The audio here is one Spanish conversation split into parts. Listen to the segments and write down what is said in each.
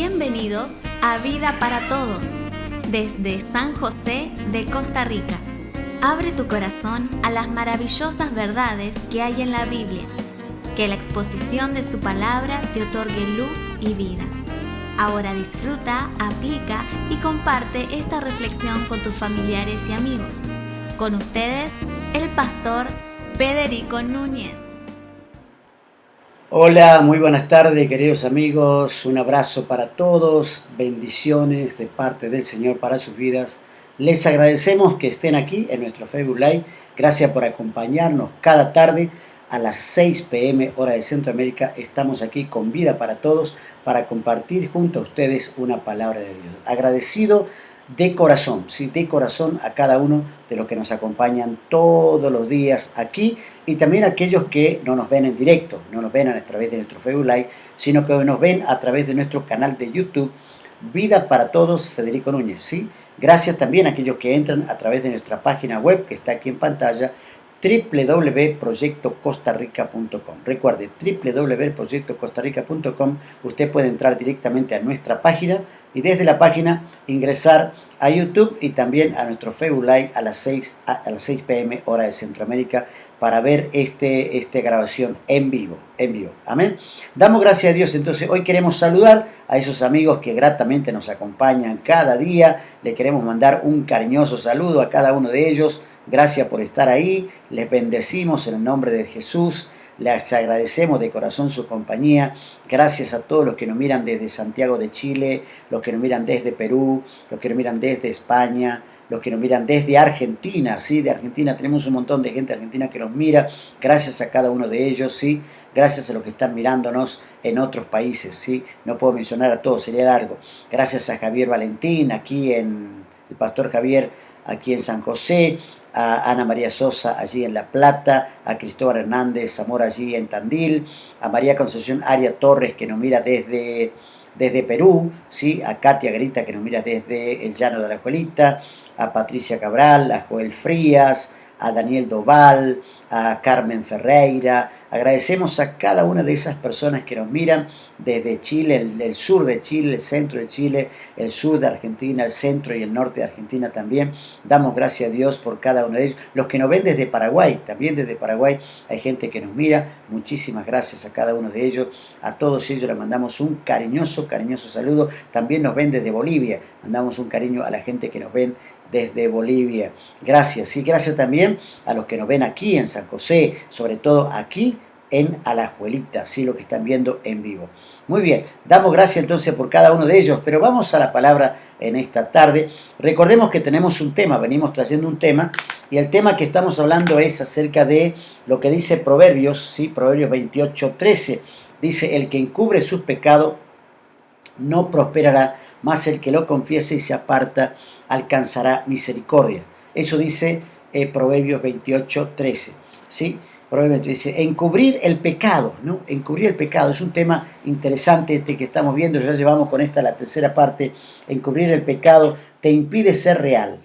Bienvenidos a Vida para Todos, desde San José de Costa Rica. Abre tu corazón a las maravillosas verdades que hay en la Biblia. Que la exposición de su palabra te otorgue luz y vida. Ahora disfruta, aplica y comparte esta reflexión con tus familiares y amigos. Con ustedes, el pastor Federico Núñez. Hola, muy buenas tardes, queridos amigos. Un abrazo para todos, bendiciones de parte del Señor para sus vidas. Les agradecemos que estén aquí en nuestro Facebook Live. Gracias por acompañarnos cada tarde a las 6 p.m. hora de Centroamérica. Estamos aquí con Vida para Todos para compartir junto a ustedes una palabra de Dios. Agradecido de corazón, sí, de corazón a cada uno de los que nos acompañan todos los días aquí y también a aquellos que no nos ven en directo, no nos ven a través de nuestro Facebook Live, sino que nos ven a través de nuestro canal de YouTube, Vida para Todos, Federico Núñez, ¿sí? Gracias también a aquellos que entran a través de nuestra página web que está aquí en pantalla, www.proyectocostarrica.com. Recuerde, www.proyectocostarrica.com. Usted puede entrar directamente a nuestra página y desde la página ingresar a YouTube y también a nuestro Facebook Live a las 6 p.m. hora de Centroamérica para ver esta grabación en vivo. Amén. Damos gracias a Dios. Entonces hoy queremos saludar a esos amigos que gratamente nos acompañan cada día. Le queremos mandar un cariñoso saludo a cada uno de ellos. Gracias por estar ahí, les bendecimos en el nombre de Jesús, les agradecemos de corazón su compañía. Gracias a todos los que nos miran desde Santiago de Chile, los que nos miran desde Perú, los que nos miran desde España, los que nos miran desde Argentina, ¿sí? De Argentina tenemos un montón de gente argentina que nos mira. Gracias a cada uno de ellos, ¿sí? Gracias a los que están mirándonos en otros países, ¿sí? No puedo mencionar a todos, sería largo. Gracias a Javier Valentín, el pastor Javier, aquí en San José, a Ana María Sosa allí en La Plata, a Cristóbal Hernández Zamora allí en Tandil, a María Concepción Aria Torres que nos mira desde Perú, ¿sí? A Katia Grita que nos mira desde el Llano de la Juelita, a Patricia Cabral, a Joel Frías, a Daniel Doval, a Carmen Ferreira. Agradecemos a cada una de esas personas que nos miran desde Chile, el sur de Chile, el centro de Chile, el sur de Argentina, el centro y el norte de Argentina también. Damos gracias a Dios por cada uno de ellos. Los que nos ven desde Paraguay, también desde Paraguay hay gente que nos mira. Muchísimas gracias a cada uno de ellos. A todos ellos les mandamos un cariñoso saludo. También nos ven desde Bolivia. Mandamos un cariño a la gente que nos ven desde Bolivia. Gracias. Y gracias también a los que nos ven aquí en San José, sobre todo aquí en Alajuelita, ¿sí? Lo que están viendo en vivo. Muy bien, damos gracias entonces por cada uno de ellos, pero vamos a la palabra en esta tarde. Recordemos que tenemos un tema, venimos trayendo un tema, y el tema que estamos hablando es acerca de lo que dice Proverbios, ¿sí? Proverbios 28:13. Dice, el que encubre sus pecados no prosperará, mas el que lo confiese y se aparta alcanzará misericordia. Eso dice Proverbios 28:13, ¿sí? Proverbios dice, encubrir el pecado, ¿no? Encubrir el pecado, es un tema interesante este que estamos viendo, ya llevamos con esta la tercera parte. Encubrir el pecado te impide ser real,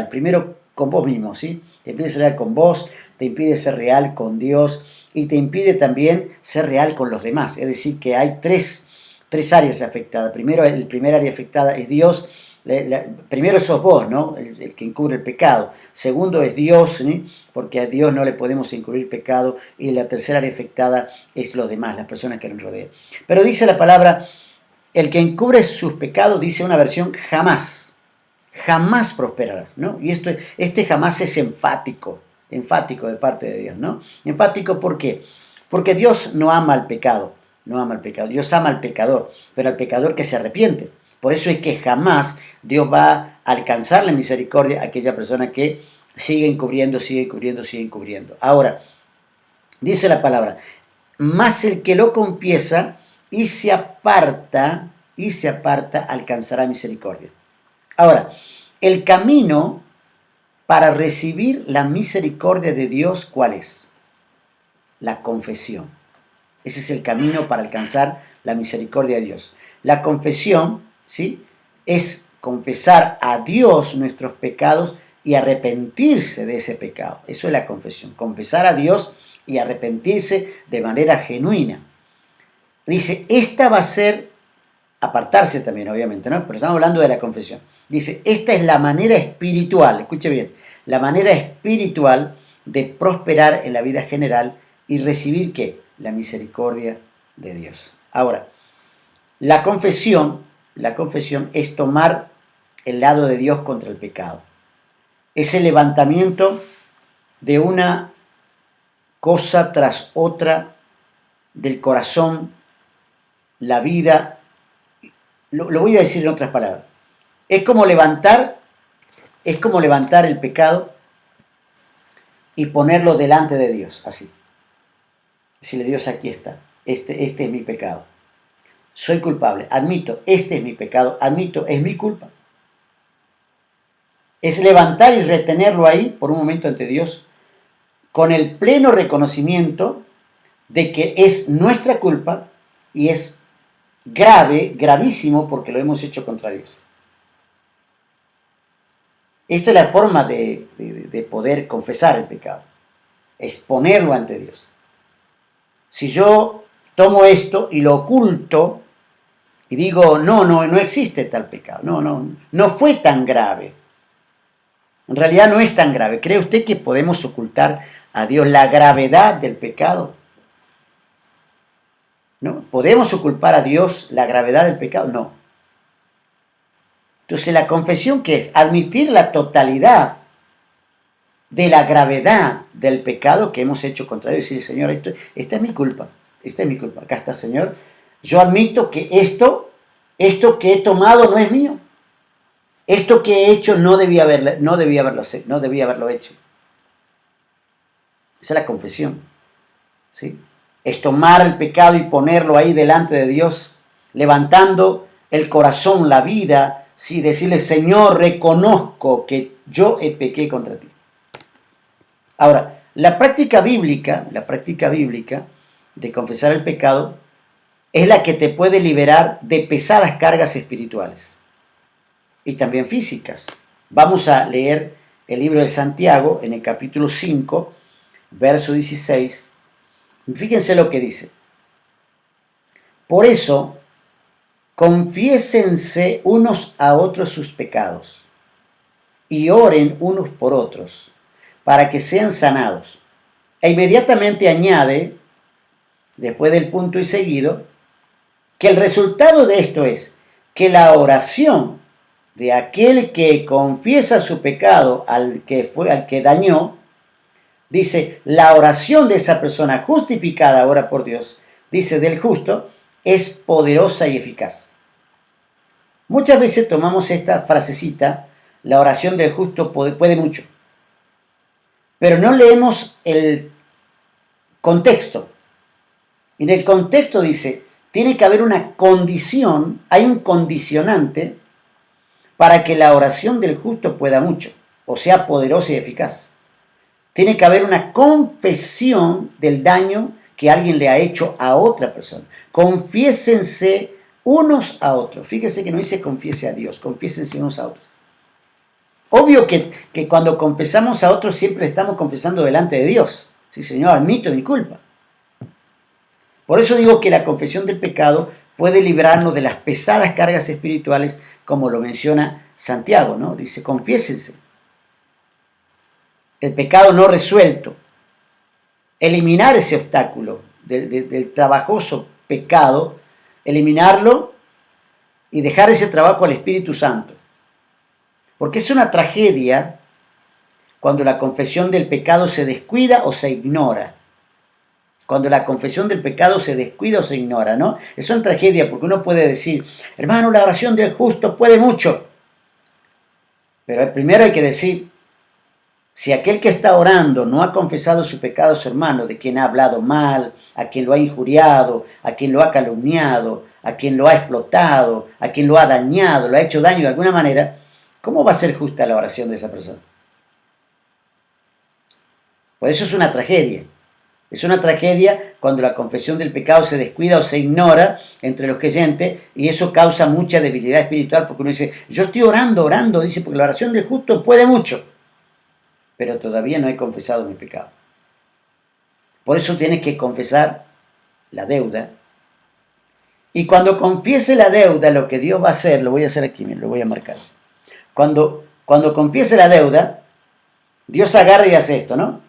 primero con vos mismo, ¿sí? Te impide ser real con vos, te impide ser real con Dios y te impide también ser real con los demás, es decir, que hay tres áreas afectadas. Primero, el primer área afectada es Dios. Primero sos vos, ¿no? El que encubre el pecado. Segundo es Dios, ¿sí? Porque a Dios no le podemos encubrir pecado. Y la tercera área afectada es los demás, las personas que nos rodean. Pero dice la palabra, el que encubre sus pecados, dice una versión, jamás prosperará, ¿no? Y este jamás es enfático de parte de Dios, ¿no? Enfático, ¿por qué? Porque Dios no ama al pecado. Dios ama al pecador, pero al pecador que se arrepiente. Por eso es que jamás Dios va a alcanzar la misericordia a aquella persona que sigue encubriendo. Ahora, dice la palabra, mas el que lo confiesa y se aparta, alcanzará misericordia. Ahora, el camino para recibir la misericordia de Dios, ¿cuál es? La confesión. Ese es el camino para alcanzar la misericordia de Dios. La confesión, ¿sí? Es confesar a Dios nuestros pecados y arrepentirse de ese pecado. Eso es la confesión. Confesar a Dios y arrepentirse de manera genuina. Dice, esta va a ser apartarse también, obviamente, ¿no? Pero estamos hablando de la confesión. Dice, esta es la manera espiritual, escuche bien, la manera espiritual de prosperar en la vida general y recibir, ¿qué? La misericordia de Dios. Ahora, la confesión es tomar el lado de Dios contra el pecado. Es el levantamiento de una cosa tras otra del corazón, la vida. Lo voy a decir en otras palabras. Es como levantar el pecado y ponerlo delante de Dios, así. Decirle, Dios, aquí está. Este es mi pecado. Soy culpable, admito, este es mi pecado, admito, es mi culpa. Es levantar y retenerlo ahí por un momento ante Dios con el pleno reconocimiento de que es nuestra culpa y es grave, gravísimo, porque lo hemos hecho contra Dios. Esta es la forma de poder confesar el pecado, es ponerlo ante Dios. Si yo tomo esto y lo oculto y digo, no existe tal pecado, no fue tan grave. En realidad no es tan grave. ¿Cree usted que podemos ocultar a Dios la gravedad del pecado? ¿No? ¿Podemos ocultar a Dios la gravedad del pecado? No. Entonces la confesión, ¿qué es? Admitir la totalidad de la gravedad del pecado que hemos hecho contra Dios y decir, Señor, esta es mi culpa, acá está, Señor, yo admito que esto que he tomado no es mío, esto que he hecho no debía haberlo hecho. Esa es la confesión, ¿sí? Es tomar el pecado y ponerlo ahí delante de Dios, levantando el corazón, la vida, ¿sí? Decirle, Señor, reconozco que yo pequé contra ti. Ahora, la práctica bíblica de confesar el pecado es la que te puede liberar de pesadas cargas espirituales y también físicas. Vamos a leer el libro de Santiago en el capítulo 5, verso 16. Fíjense lo que dice. Por eso, confiésense unos a otros sus pecados y oren unos por otros para que sean sanados. E inmediatamente añade, después del punto y seguido, que el resultado de esto es que la oración de aquel que confiesa su pecado al que dañó, dice, la oración de esa persona justificada ahora por Dios, dice del justo, es poderosa y eficaz. Muchas veces tomamos esta frasecita, la oración del justo puede mucho, pero no leemos el contexto. Y en el contexto dice, tiene que haber una condición, hay un condicionante para que la oración del justo pueda mucho, o sea, poderosa y eficaz. Tiene que haber una confesión del daño que alguien le ha hecho a otra persona. Confiésense unos a otros. Fíjese que no dice confiese a Dios, confiésense unos a otros. Obvio que cuando confesamos a otros siempre estamos confesando delante de Dios. Sí, Señor, admito mi culpa. Por eso digo que la confesión del pecado puede librarnos de las pesadas cargas espirituales, como lo menciona Santiago, ¿no? Dice, confiésense. El pecado no resuelto. Eliminar ese obstáculo del trabajoso pecado, eliminarlo y dejar ese trabajo al Espíritu Santo. Porque es una tragedia cuando la confesión del pecado se descuida o se ignora. Cuando la confesión del pecado se descuida o se ignora, ¿no? Es una tragedia porque uno puede decir, hermano, la oración del justo puede mucho. Pero primero hay que decir, si aquel que está orando no ha confesado su pecado a su hermano, de quien ha hablado mal, a quien lo ha injuriado, a quien lo ha calumniado, a quien lo ha explotado, a quien lo ha dañado, lo ha hecho daño de alguna manera, ¿cómo va a ser justa la oración de esa persona? Por eso es una tragedia. Es una tragedia cuando la confesión del pecado se descuida o se ignora entre los creyentes y eso causa mucha debilidad espiritual porque uno dice, yo estoy orando, dice, porque la oración del justo puede mucho, pero todavía no he confesado mi pecado. Por eso tienes que confesar la deuda Y cuando confiese la deuda, lo que Dios va a hacer, lo voy a hacer aquí, lo voy a marcar. Cuando confiese la deuda, Dios agarra y hace esto, ¿no?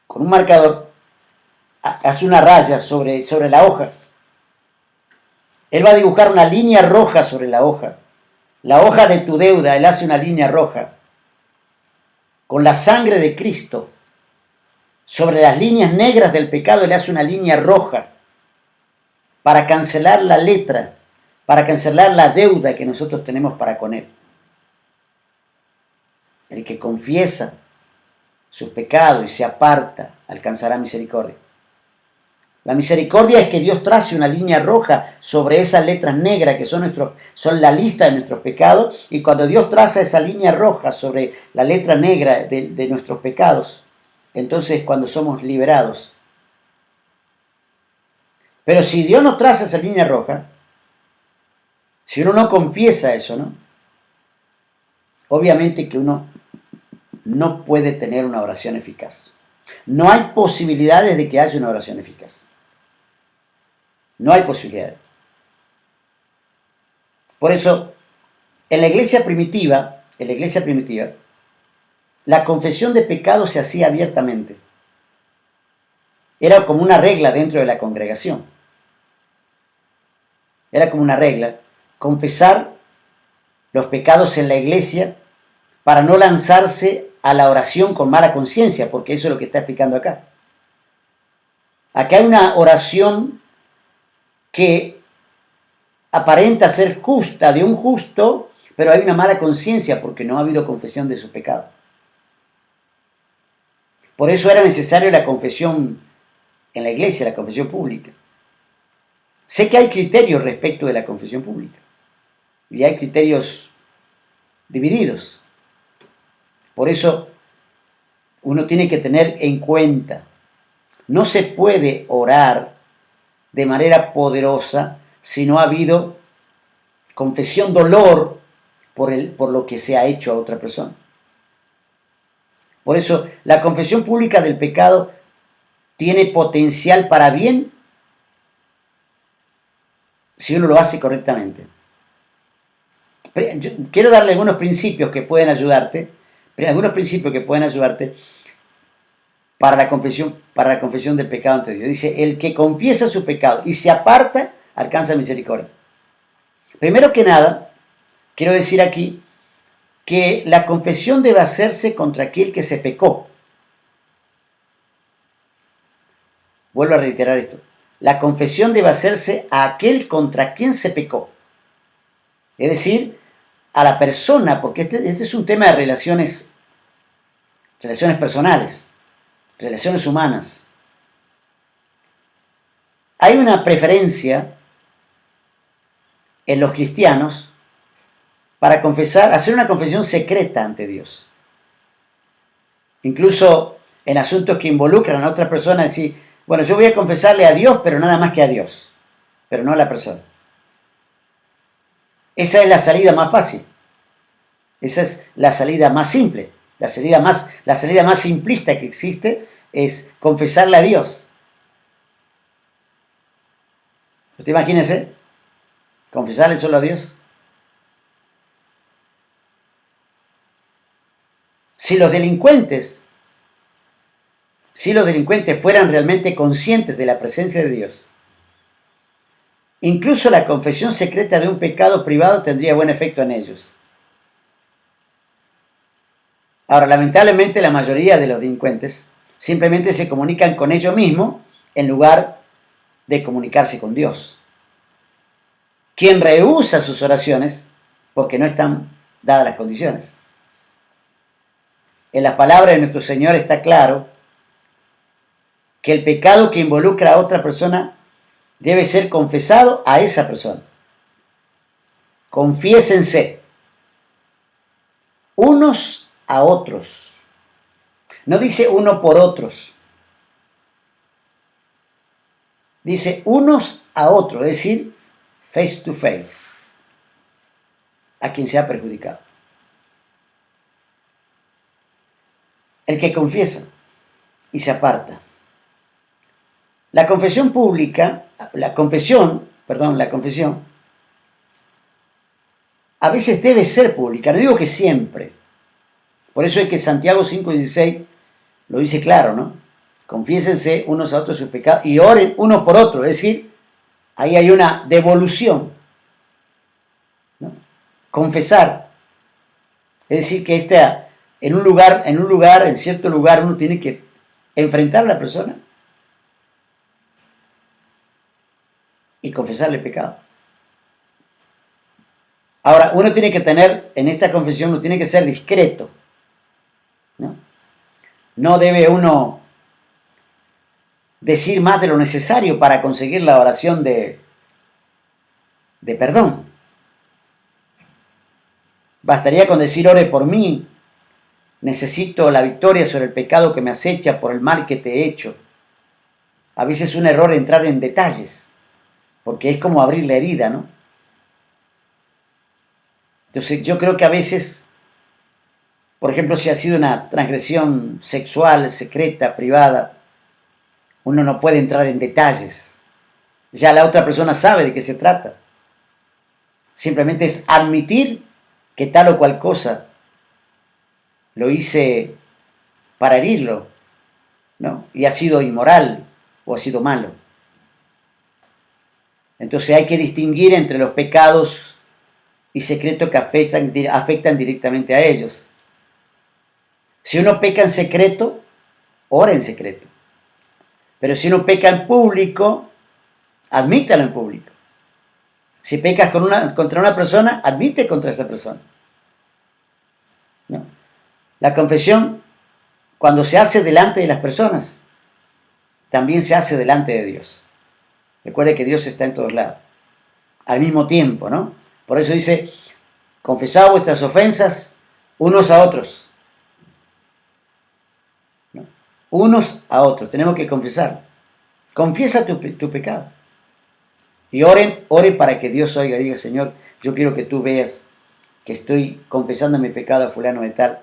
Con un marcador, hace una raya sobre la hoja. Él va a dibujar una línea roja sobre la hoja. La hoja de tu deuda, Él hace una línea roja. Con la sangre de Cristo, sobre las líneas negras del pecado, Él hace una línea roja para cancelar la letra, para cancelar la deuda que nosotros tenemos para con Él. El que confiesa sus pecados y se aparta, alcanzará misericordia. La misericordia es que Dios trace una línea roja sobre esas letras negras que son la lista de nuestros pecados, y cuando Dios traza esa línea roja sobre la letra negra de nuestros pecados, entonces cuando somos liberados. Pero si Dios no traza esa línea roja, si uno no confiesa eso, ¿no? Obviamente que uno no puede tener una oración eficaz. No hay posibilidades de que haya una oración eficaz. No hay posibilidades. Por eso, en la iglesia primitiva, la confesión de pecados se hacía abiertamente. Era como una regla dentro de la congregación. Era como una regla confesar los pecados en la iglesia para no lanzarse a la oración con mala conciencia, porque eso es lo que está explicando acá. Acá hay una oración que aparenta ser justa, de un justo, pero hay una mala conciencia porque no ha habido confesión de su pecado. Por eso era necesaria la confesión en la iglesia, la confesión pública. Sé que hay criterios respecto de la confesión pública y hay criterios divididos. Por eso uno tiene que tener en cuenta, no se puede orar de manera poderosa si no ha habido confesión dolor por lo que se ha hecho a otra persona. Por eso la confesión pública del pecado tiene potencial para bien si uno lo hace correctamente. Yo quiero darle algunos principios que pueden ayudarte, para la confesión del pecado ante Dios. Dice, el que confiesa su pecado y se aparta, alcanza misericordia. Primero que nada, quiero decir aquí que la confesión debe hacerse contra aquel que se pecó. Vuelvo a reiterar esto. La confesión debe hacerse a aquel contra quien se pecó. Es decir, a la persona, porque este es un tema de relaciones personales, relaciones humanas. Hay una preferencia en los cristianos para hacer una confesión secreta ante Dios. Incluso en asuntos que involucran a otra persona, decir, bueno, yo voy a confesarle a Dios, pero nada más que a Dios, pero no a la persona. Esa es la salida más fácil. Esa es la salida más simple. La salida más simplista que existe es confesarle a Dios. Usted imagínese, confesarle solo a Dios. Si los delincuentes fueran realmente conscientes de la presencia de Dios, incluso la confesión secreta de un pecado privado tendría buen efecto en ellos. Ahora, lamentablemente, la mayoría de los delincuentes simplemente se comunican con ellos mismos en lugar de comunicarse con Dios, quien rehúsa sus oraciones porque no están dadas las condiciones. En la palabra de nuestro Señor está claro que el pecado que involucra a otra persona debe ser confesado a esa persona. Confiésense unos a otros. No dice uno por otros. Dice unos a otros, es decir, face to face, a quien se ha perjudicado. El que confiesa y se aparta. La confesión pública, la confesión la confesión, a veces debe ser pública, no digo que siempre. Por eso es que Santiago 5:16 lo dice claro, ¿no? Confiésense unos a otros sus pecados y oren uno por otro, es decir, ahí hay una devolución, ¿no? Confesar, es decir, que en un lugar, en cierto lugar, uno tiene que enfrentar a la persona y confesarle el pecado. Ahora, uno tiene que tener, en esta confesión, uno tiene que ser discreto, ¿no? No debe uno decir más de lo necesario para conseguir la oración de perdón. Bastaría con decir, ore por mí, necesito la victoria sobre el pecado que me acecha por el mal que te he hecho. A veces es un error entrar en detalles, porque es como abrir la herida, ¿no? Entonces yo creo que a veces, por ejemplo, si ha sido una transgresión sexual, secreta, privada, uno no puede entrar en detalles. Ya la otra persona sabe de qué se trata. Simplemente es admitir que tal o cual cosa lo hice para herirlo, ¿no? Y ha sido inmoral o ha sido malo. Entonces hay que distinguir entre los pecados y secretos que afectan directamente a ellos. Si uno peca en secreto, ora en secreto. Pero si uno peca en público, admítalo en público. Si pecas contra una persona, admite contra esa persona, ¿no? La confesión, cuando se hace delante de las personas, también se hace delante de Dios. Recuerde que Dios está en todos lados, al mismo tiempo, ¿no? Por eso dice, confesad vuestras ofensas unos a otros, ¿no? Unos a otros, tenemos que confesar. Confiesa tu pecado. Y ore para que Dios oiga y diga, Señor, yo quiero que tú veas que estoy confesando mi pecado a fulano de tal.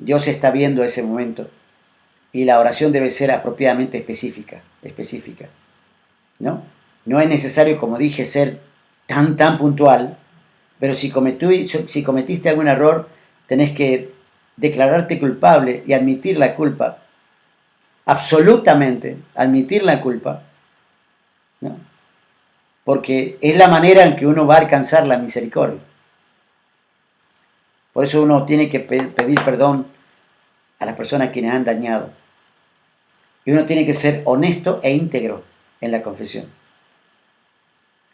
Dios está viendo ese momento. Y la oración debe ser apropiadamente específica, ¿no? No es necesario, como dije, ser tan puntual, pero si cometiste algún error, tenés que declararte culpable y admitir la culpa. Absolutamente, admitir la culpa, ¿no? Porque es la manera en que uno va a alcanzar la misericordia. Por eso uno tiene que pedir perdón a las personas a quienes han dañado. Y uno tiene que ser honesto e íntegro en la confesión.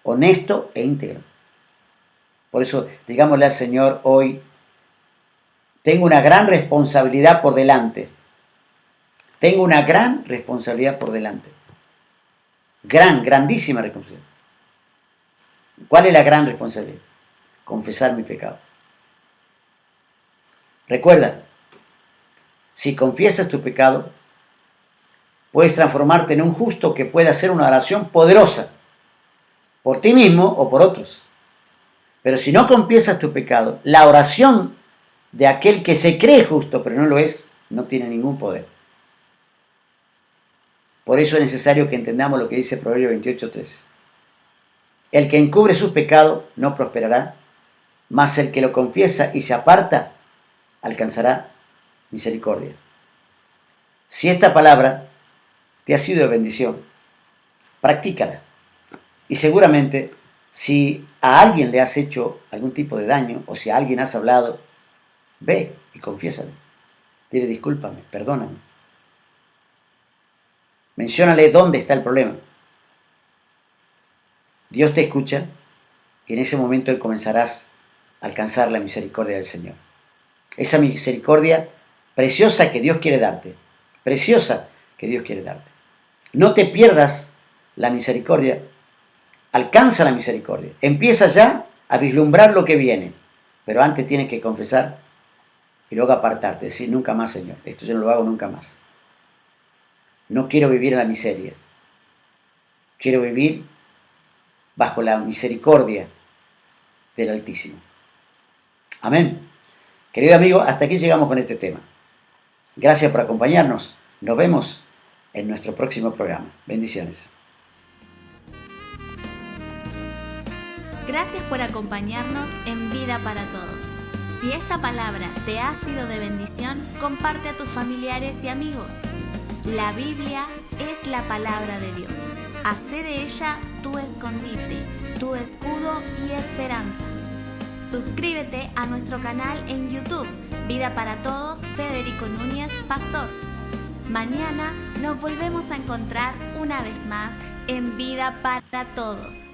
Honesto e íntegro. Por eso, digámosle al Señor hoy, tengo una gran responsabilidad por delante. Tengo una gran responsabilidad por delante. Grandísima responsabilidad. ¿Cuál es la gran responsabilidad? Confesar mi pecado. Recuerda, si confiesas tu pecado, puedes transformarte en un justo que puede hacer una oración poderosa por ti mismo o por otros. Pero si no confiesas tu pecado, la oración de aquel que se cree justo pero no lo es, no tiene ningún poder. Por eso es necesario que entendamos lo que dice Proverbios 28:13. El que encubre sus pecados no prosperará, mas el que lo confiesa y se aparta alcanzará misericordia. Si esta palabra te ha sido de bendición, practícala. Y seguramente, si a alguien le has hecho algún tipo de daño, o si a alguien has hablado, ve y confiésale. Dile, discúlpame, perdóname. Menciónale dónde está el problema. Dios te escucha y en ese momento comenzarás a alcanzar la misericordia del Señor. Esa misericordia preciosa que Dios quiere darte. Preciosa que Dios quiere darte. No te pierdas la misericordia. Alcanza la misericordia. Empieza ya a vislumbrar lo que viene. Pero antes tienes que confesar y luego apartarte. Decir, nunca más, Señor. Esto yo no lo hago nunca más. No quiero vivir en la miseria. Quiero vivir bajo la misericordia del Altísimo. Amén. Querido amigo, hasta aquí llegamos con este tema. Gracias por acompañarnos. Nos vemos en nuestro próximo programa. Bendiciones. Gracias por acompañarnos en Vida para Todos. Si esta palabra te ha sido de bendición, comparte a tus familiares y amigos. La Biblia es la palabra de Dios. Hacé de ella tu escondite, tu escudo y esperanza. Suscríbete a nuestro canal en YouTube, Vida para Todos, Federico Núñez, Pastor. Mañana nos volvemos a encontrar una vez más en Vida para Todos.